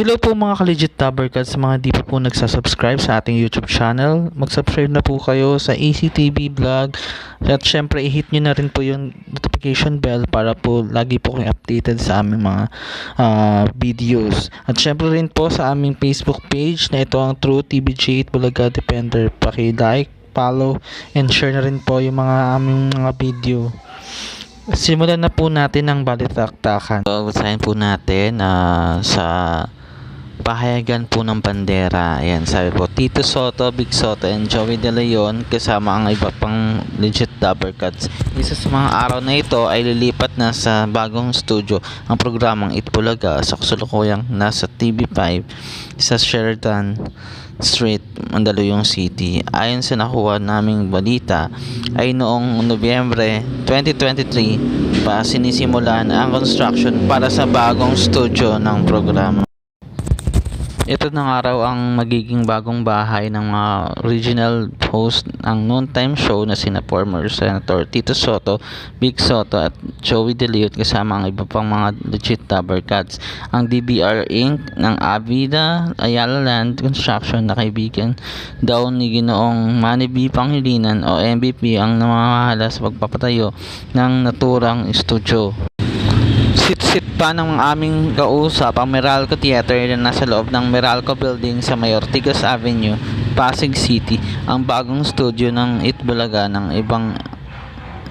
Hello po mga ka-legit Tabercats, sa mga di pa po nagsasubscribe sa ating YouTube channel. Mag-subscribe na po kayo sa ACTV Vlog. At syempre i-hit nyo na rin po yung notification bell para po lagi po kayo updated sa aming mga videos. At syempre rin po sa aming Facebook page na ito ang True TBJ Bulaga Defender. Paki-like, follow, and share na rin po yung mga aming mga video. Simulan na po natin ang balitaktakan. Basahin po natin sa pahayagan po ng bandera. Ayan, sabi po, Tito Soto, Big Soto, and Joey De Leon kasama ang iba pang legit Tabercats. Isa sa mga araw na ito ay lilipat na sa bagong studio ang programang Itbulaga sa kasulukuyang nasa TV5 sa Sheridan Street, Mandaluyong City. Ayon sa nakuha naming balita ay noong Nobyembre 2023 pa sinisimulan ang construction para sa bagong studio ng programa. Ito ng araw ang magiging bagong bahay ng mga original host ng noontime show na sina former Senator Tito Soto, Big Soto at Joey De Leon kasama ang iba pang mga legit Tabercats. Ang DBR Inc. ng Avida Ayala Land Construction na kaibigan daw ni Ginoong Manny B. Pangilinan o MVP ang namamahala sa pagpapatayo ng naturang studio. Sit pa ng aming kausap ang Meralco Theater na nasa loob ng Meralco Building sa Mayor Tigas Avenue, Pasig City, ang bagong studio ng Itbulaga ng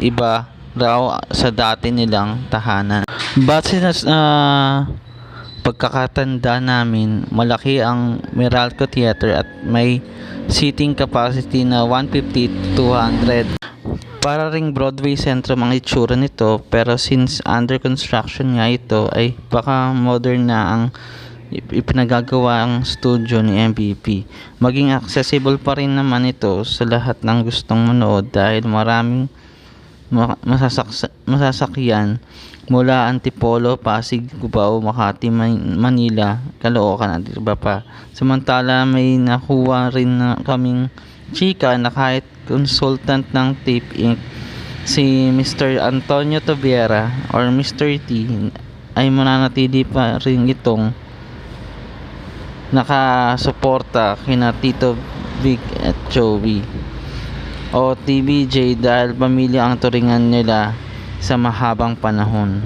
iba raw sa dati nilang tahanan. Base sa pagkakatanda namin, malaki ang Meralco Theater at may seating capacity na 150 to 200. Para ring Broadway Sentrum ang itsura nito, pero since under construction nga ito ay baka modern na ang ipinagagawa ang studio ni MVP. Maging accessible pa rin naman ito sa lahat ng gustong manood dahil maraming masasakyan mula Antipolo, Pasig, Cubao, Makati, Manila, Caloocan at iba pa. Samantala may nakuha rin na kaming chika na kahit consultant ng Tape Inc. si Mr. Antonio Tobiera or Mr. T ay mananatili pa rin itong nakasuporta kina Tito Big at Joey o TBJ dahil pamilya ang turingan nila sa mahabang panahon.